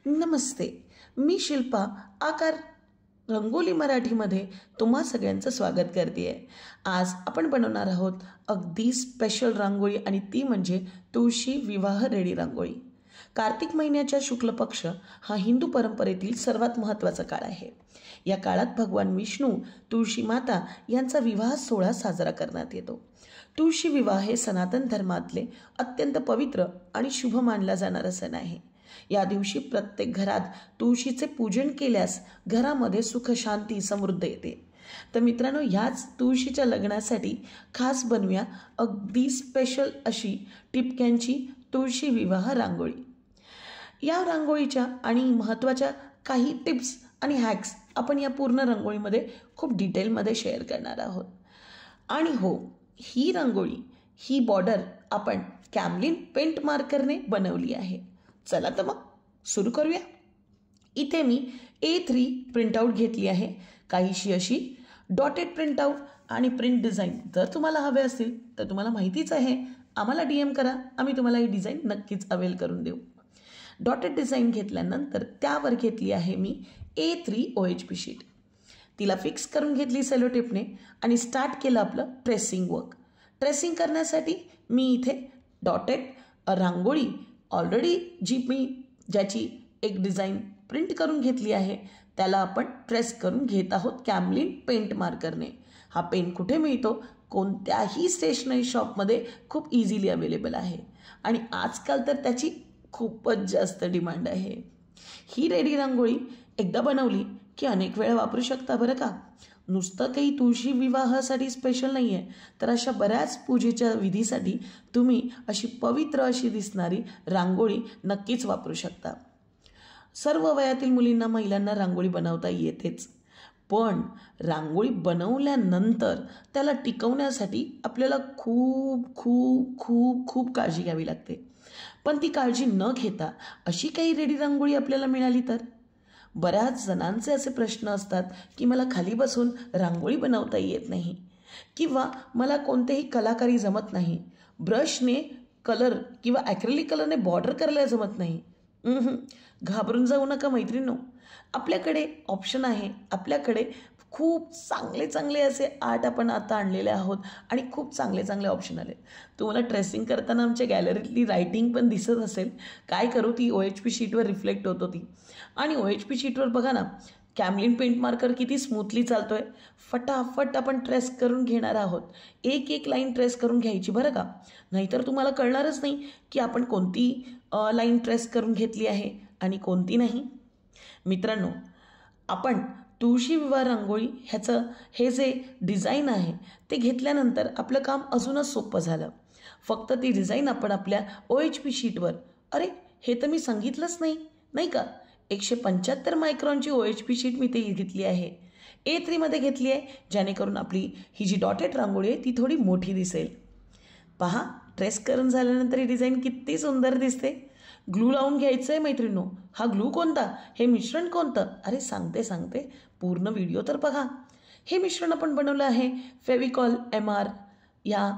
नमस्ते, मी शिल्पा आकार रंगोली मराठीमध्ये तुम्हा सगळ्यांचं स्वागत करते आहे। आज आपण बनवणार आहोत अगदी स्पेशल रांगोळी आणि ती म्हणजे तुळशी विवाह रेडी रांगोळी। कार्तिक महिन्याच्या शुक्ल पक्ष हा हिंदू परंपरेतील सर्वात महत्त्वाचा काळ आहे। या काळात भगवान विष्णू तुळशी माता यांचा विवाह सोहळा साजरा करण्यात येतो। तुळशी विवाह हे सनातन धर्मातले अत्यंत पवित्र आणि शुभ मानला जाणारा सण आहे। या दिवशी प्रत्येक घरात तुळशीचे पूजन केल्यास घरामध्ये सुख शांती समृद्धी येते। तर मित्रांनो, ह्याच तुळशीच्या लग्नासाठी खास बनवूया अगदी स्पेशल अशी टिपक्यांची तुळशी विवाह रांगोळी। या रांगोळीच्या आणि महत्त्वाच्या काही टिप्स आणि हॅक्स आपण या पूर्ण रांगोळीमध्ये खूप डिटेलमध्ये शेअर करणार आहोत। आणि हो, ही रांगोळी ही बॉर्डर आपण कॅमलिन पेंट मार्करने बनवली आहे। चला तर मग सुरू करूया। इथे मी A3 प्रिंटआउट घेतली आहे, काहीशी अशी डॉटेड प्रिंटआउट आणि प्रिंट डिझाईन जर तुम्हाला हवे असतील तर तुम्हाला माहितीच आहे, आम्हाला DM करा, आम्ही तुम्हाला ही डिझाईन नक्कीच अवेल करून देऊ। डॉटेड डिझाईन घेतल्यानंतर त्यावर घेतली आहे मी A3 OHP शीट, तिला फिक्स करून घेतली सेलो टेपने आणि स्टार्ट केलं आपलं ट्रेसिंग वर्क। ट्रेसिंग करण्यासाठी मी इथे डॉटेड रांगोळी ऑलरेडी ज्याची एक डिझाईन प्रिंट करून घेतली आहे त्याला आपण ट्रेस करून घेत आहोत कॅमलिन पेंट मार्करने। हा पेन कुठे मिळतो? कोणत्याही स्टेशनरी शॉपमध्ये खूप इझिली अवेलेबल आहे आणि आजकाल तर त्याची खूपच जास्त डिमांड आहे। ही रेडी रांगोळी एकदा बनवली की अनेक वेळा वापरू शकता बरं का। नुसतं काही तुळशी विवाहासाठी स्पेशल नाही आहे, तर अशा बऱ्याच पूजेच्या विधीसाठी तुम्ही अशी पवित्र अशी दिसणारी रांगोळी नक्कीच वापरू शकता। सर्व वयातील मुलींना महिलांना रांगोळी बनवता येतेच, पण रांगोळी बनवल्यानंतर त्याला टिकवण्यासाठी आपल्याला खूप खूप खूप खूप काळजी घ्यावी लागते। पण ती काळजी न घेता अशी काही रेडी रांगोळी आपल्याला मिळाली तर? बऱ्याच जणांचे असे प्रश्न असतात की मला खाली बसून रांगोळी बनवता येत नाही किंवा मला कोणतेही कलाकारी जमत नाही, ब्रशने कलर किंवा ॲक्रेलिक कलरने बॉर्डर करायला जमत नाही। घाबरून जाऊ नका मैत्रिणींनो, आपल्याकडे ऑप्शन आहे, आपल्याकडे खूप चांगले चांगले असे आर्ट आपण आता आणलेले आहोत आणि खूप चांगले चांगले ऑप्शन आले। तुम्हाला ट्रेसिंग करताना आमच्या गॅलरीतली रायटिंग पण दिसत असेल, काय करू ती OHP शीटवर रिफ्लेक्ट होत होती आणि OHP शीटवर बघा ना कॅमलिन पेंट मार्कर किती स्मूथली चालतो आहे। फटाफट आपण ट्रेस करून घेणार आहोत, एक एक लाईन ट्रेस करून घ्यायची बरं का, नाहीतर तुम्हाला कळणारच नाही की आपण कोणती लाईन ट्रेस करून घेतली आहे आणि कोणती नाही। मित्रांनो, आपण तुळशी विवाह रांगोळी ह्याचं हे जे डिझाईन आहे ते घेतल्यानंतर आपलं काम अजूनच सोपं झालं। फक्त ती डिझाईन आपण आपल्या OHP शीटवर, अरे हे तर मी सांगितलंच नाही का, 175 मायक्रॉनची OHP शीट मी ते घेतली आहे, A3 मध्ये घेतली आहे, जेणेकरून आपली ही जी डॉटेड रांगोळी आहे ती थोडी मोठी दिसेल। पहा, ट्रेस करून झाल्यानंतर ही डिझाईन किती सुंदर दिसते। ग्लू लावून घ्यायचं आहे मैत्रिणींनो। हा ग्लू कोणता, हे मिश्रण कोणतं? अरे सांगते पूर्ण व्हिडिओ तर बघा। हे मिश्रण आपण बनवलं आहे फेविकॉल MR या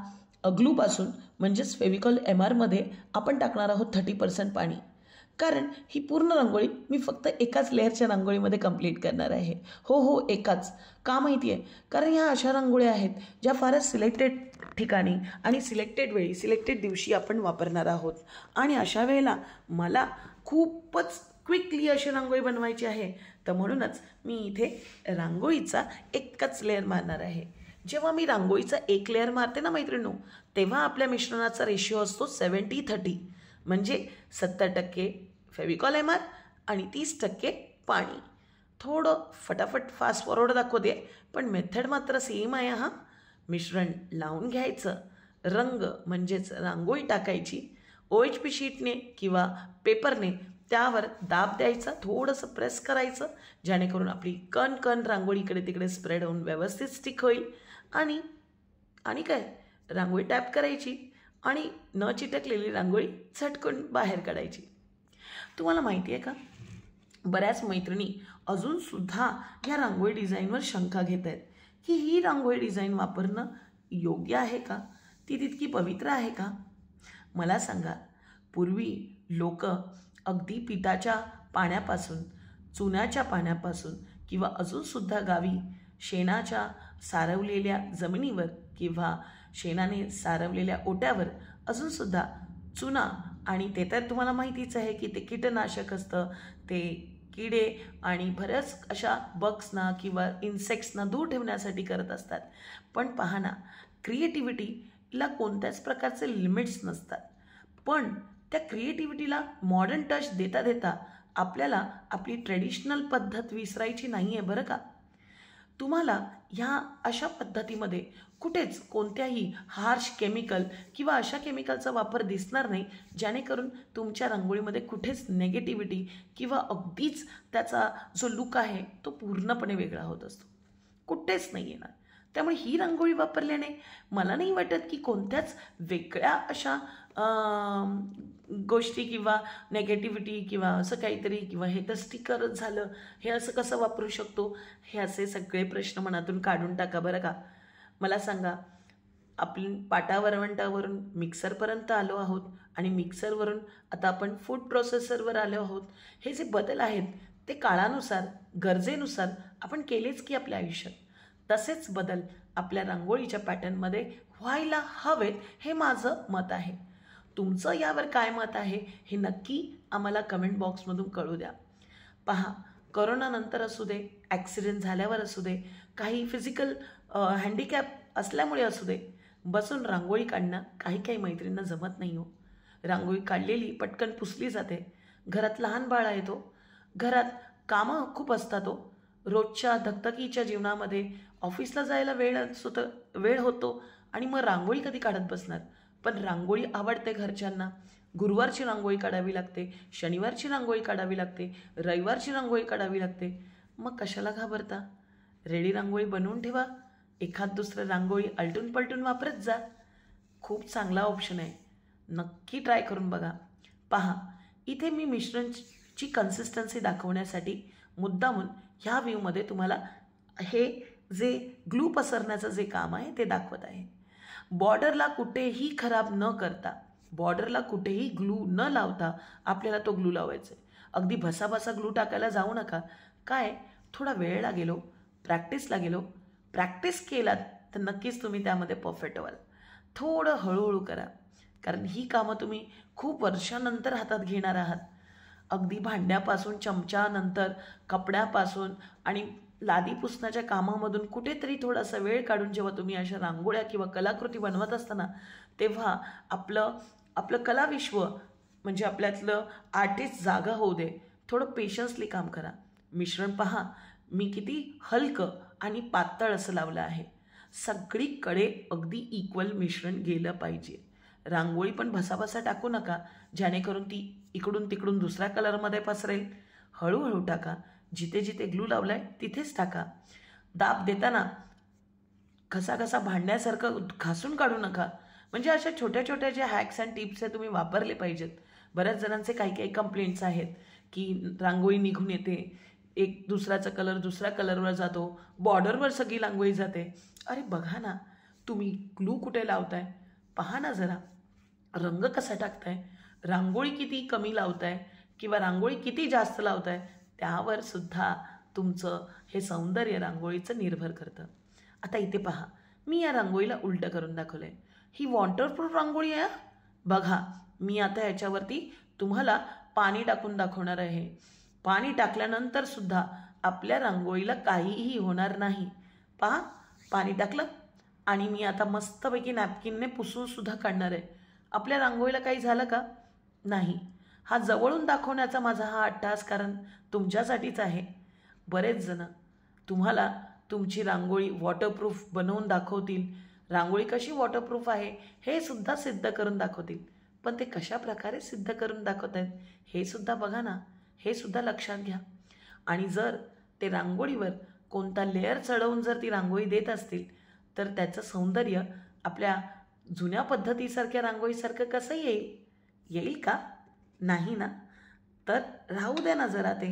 ग्लूपासून, म्हणजेच फेविकॉल MR मध्ये आपण टाकणार आहोत 30% पाणी, कारण ही पूर्ण रांगोळी मी फक्त एकाच लेअरच्या रांगोळीमध्ये कंप्लीट करणार आहे। हो एकाच, का माहिती आहे? कारण ह्या अशा रांगोळ्या आहेत ज्या फारच सिलेक्टेड ठिकाणी आणि सिलेक्टेड वेळी सिलेक्टेड दिवशी आपण वापरणार आहोत आणि अशा वेळेला मला खूपच क्विकली अशी रांगोळी बनवायची आहे, तर म्हणूनच मी इथे रांगोळीचा एकच लेअर मारणार आहे। जेव्हा मी रांगोळीचा एक लेअर मारते ना मैत्रिणींनो, तेव्हा आपल्या मिश्रणाचा रेशिओ असतो 70-30, म्हणजे 70% फेविकॉल MR आणि 30% पाणी। थोडं फटाफट फास्ट फॉरवर्ड दाखवते, पण मेथड मात्र सेम आहे हा। मिश्रण लावून घ्यायचं, रंग म्हणजेच रांगोळी टाकायची, OHP शीटने किंवा पेपरने त्यावर दाब द्यायचा, थोडंसं प्रेस करायचं, जेणेकरून आपली कण रांगोळी इकडे तिकडे स्प्रेड होऊन व्यवस्थित स्टिक होईल आणि काय रांगोळी टॅप करायची आणि न चिटकलेली रांगोळी झटकून बाहेर काढायची। तुम्हाला माहिती आहे का, बऱ्याच मैत्रिणी अजूनसुद्धा या रांगोळी डिझाईनवर शंका घेत आहेत की ही रांगोळी डिझाईन वापरणं योग्य आहे का, ती तितकी पवित्र आहे का? मला सांगा, पूर्वी लोक अगदी पिठाच्या पाण्यापासून, चुन्याच्या पाण्यापासून किंवा अजूनसुद्धा गावी शेणाच्या सारवलेल्या जमिनीवर किंवा शेणाने सारवलेल्या ओट्यावर अजूनसुद्धा चुना, आणि ते तर तुम्हाला माहितीच आहे की ते कीटनाशक असतं, ते किडे आणि बऱ्याच अशा बग्सना किंवा इन्सेक्ट्सना दूर ठेवण्यासाठी करत असतात. पण पहा ना, क्रिएटिव्हिटीला कोणत्याच प्रकारचे लिमिट्स नसतात. पण त्या क्रिएटिव्हिटीला मॉडर्न टच देता देता आपल्याला आपली ट्रेडिशनल पद्धत विसरायची नाही आहे बरं का. तुम्हाला ह्या अशा पद्धतीमध्ये कुठेच कोणत्याही हार्श केमिकल किंवा अशा केमिकलचा वापर दिसणार नाही, जेणेकरून तुमच्या रांगोळीमध्ये कुठेच नेगेटिव्हिटी किंवा अगदीच त्याचा जो लुक आहे तो पूर्णपणे वेगळा होत असतो. कुठेच नाही येणार. त्यामुळे ही रांगोळी वापरल्याने मला नाही वाटत की कोणत्याच वेगळ्या अशा गोष्टी किंवा नेगेटिव्हिटी किंवा असं काहीतरी, किंवा हे तर स्टिकरच झालं, हे असं कसं वापरू शकतो, हे असे सगळे प्रश्न मनातून काढून टाका बरं का. मला सांगा, आपण पाटावरवंटावरून मिक्सरपर्यंत आलो आहोत आणि मिक्सरवरून आता आपण फूड प्रोसेसरवर आलो आहोत. हे जे बदल आहेत ते काळानुसार, गरजेनुसार आपण केलेच की आपल्या आयुष्यात. तसेच बदल आपल्या रांगोळीच्या पॅटर्नमध्ये व्हायला हवेत, हे माझं मत आहे. तुमचं यावर काय मत आहे हे नक्की आम्हाला कमेंट बॉक्समधून कळू द्या. पहा, करोनानंतर असू दे, ॲक्सिडेंट झाल्यावर असू दे, काही फिजिकल हँडिकॅप असल्यामुळे असू दे, बसून रांगोळी काढणं काही काही मैत्रिणींना जमत नाही हो. रांगोळी काढलेली पटकन पुसली जाते. घरात लहान बाळा येतो, घरात कामं खूप असतात हो. रोजच्या धगधगीच्या जीवनामध्ये ऑफिसला जायला वेळ होतो आणि मग रांगोळी कधी काढत बसणार. पण रांगोळी आवडते घरच्यांना. गुरुवारची रांगोळी काढावी लागते, शनिवारची रांगोळी काढावी लागते, रविवारची रांगोळी काढावी लागते. मग कशाला घाबरता? रेडी रांगोळी बनवून ठेवा, एखाद दुसरं रांगोळी आलटून पलटून वापरत जा. खूप चांगला ऑप्शन आहे, नक्की ट्राय करून बघा. पहा, इथे मी मिश्रणची कन्सिस्टन्सी दाखवण्यासाठी मुद्दामून ह्या व्ह्यूमध्ये तुम्हाला हे जे ग्लू पसरण्याचं जे काम आहे ते दाखवत आहे. बॉर्डरला कुठेही खराब न करता, बॉर्डरला कुठेही ग्लू न लावता आपल्याला तो ग्लू लावायचा आहे. अगदी भसाभसा ग्लू टाकायला जाऊ नका. काय, थोडा वेळ लागेलो, प्रॅक्टिस लागेलो. प्रॅक्टिस केलात तर नक्कीच तुम्ही त्यामध्ये परफेक्ट व्हाल. थोडं हळूहळू करा, कारण ही कामं तुम्ही खूप वर्षानंतर हातात घेणार आहात. अगदी भांड्यापासून, चमच्यानंतर कपड्यापासून आणि लादी पुसण्याच्या कामामधून कुठेतरी थोडासा वेळ काढून जेव्हा तुम्ही अशा रांगोळ्या किंवा कलाकृती बनवत असताना, तेव्हा आपलं कलाविश्व म्हणजे आपल्यातलं आर्टिस्ट जागा होऊ दे. थोडं पेशन्सली काम करा. मिश्रण पहा, मी किती हलकं आणि पातळ असं लावलं आहे. सगळीकडे अगदी इक्वल मिश्रण गेलं पाहिजे. रांगोळी पण भसाभसा टाकू नका, जेणेकरून ती इकडून तिकडून दुसऱ्या कलरमध्ये पसरेल. हळूहळू टाका. जिथे जिथे ग्लू लावलाय तिथेच टाका. दाब देताना घसा भांडण्यासारखं घासून काढू नका. म्हणजे अशा छोट्या छोट्या ज्या हॅक्स अँड टिप्स आहे तुम्ही वापरले पाहिजेत. बऱ्याच जणांचे काही कंप्लेंट्स आहेत की रांगोळी निघून येते, एक दुसऱ्याचा कलर दुसऱ्या कलरवर जातो, बॉर्डरवर सगळी रांगोळी जाते. अरे बघा ना, तुम्ही ग्लू कुठे लावताय, पहा ना जरा. रंग कसा टाकताय, रांगोळी किती कमी लावताय किंवा रांगोळी किती जास्त लावताय, त्यावर सुद्धा तुमचं हे सौंदर्य रांगोळीचं निर्भर करतं. आता इथे पहा, मी या रांगोळीला उलटं करून दाखवलं आहे. ही वॉटरप्रूफ रांगोळी आहे. बघा, मी आता याच्यावरती तुम्हाला पाणी टाकून दाखवणार आहे. पाणी टाकल्यानंतर सुद्धा आपल्या रांगोळीला काहीही होणार नाही. पहा, पाणी टाकलं आणि मी आता मस्तपैकी नॅपकिनने पुसून सुद्धा काढणार आहे. आपल्या रांगोळीला काही झालं का? नाही. हा जवळून दाखवण्याचा माझा हा अट्टास कारण तुमच्यासाठीच आहे. बरेच जण तुम्हाला तुमची रांगोळी वॉटरप्रूफ बनवून दाखवतील, रांगोळी कशी वॉटरप्रूफ आहे हे सुद्धा सिद्ध करून दाखवतील. पण ते कशा प्रकारे सिद्ध करून दाखवत आहेत हे सुद्धा बघा ना, हे सुद्धा लक्षात घ्या. आणि जर ते रांगोळीवर कोणता लेअर चढवून जर ती रांगोळी देत असतील तर त्याचं सौंदर्य आपल्या जुन्या पद्धतीसारख्या रांगोळीसारखं कसं येईल का? नाही ना. तर राहू द्या ना जरा ते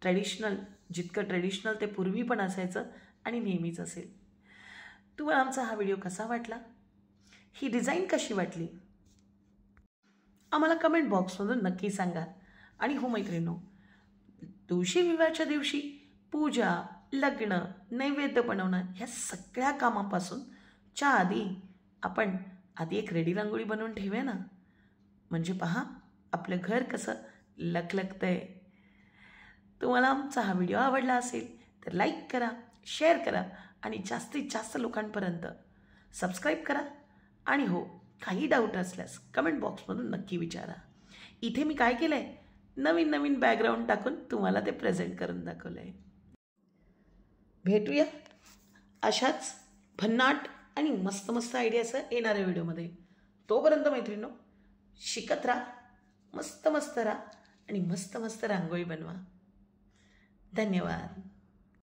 ट्रेडिशनल, जितकं ट्रेडिशनल ते पूर्वी पण असायचं आणि नेहमीच असेल. तुम्हाला आमचा हा व्हिडिओ कसा वाटला, ही डिझाईन कशी वाटली, आम्हाला कमेंट बॉक्समधून नक्की सांगा. आणि हो मैत्रिणींनो, तुळशी विवाहाच्या दिवशी पूजा, लग्न, नैवेद्य बनवणं ह्या सगळ्या कामापासून च्या आधी आपण आधी एक रेडी रांगोळी बनवून ठेवूया ना. म्हणजे पहा आपलं घर कसं लखलखतंय. तुम्हाला आमचा हा व्हिडिओ आवडला असेल तर लाईक करा, शेअर करा आणि जास्तीत जास्त लोकांपर्यंत सबस्क्राईब करा. आणि हो, काही डाऊट असल्यास कमेंट बॉक्समधून नक्की विचारा. इथे मी काय केलं आहे, नवीन नवीन बॅकग्राऊंड टाकून तुम्हाला ते प्रेझेंट करून दाखवलं आहे. भेटूया अशाच भन्नाट आणि मस्त मस्त आयडियाचं येणाऱ्या व्हिडिओमध्ये. तोपर्यंत मैत्रिणींनो, शिकत राहा, मस्त मस्त राहा आणि मस्त मस्त रांगोळी बनवा. धन्यवाद.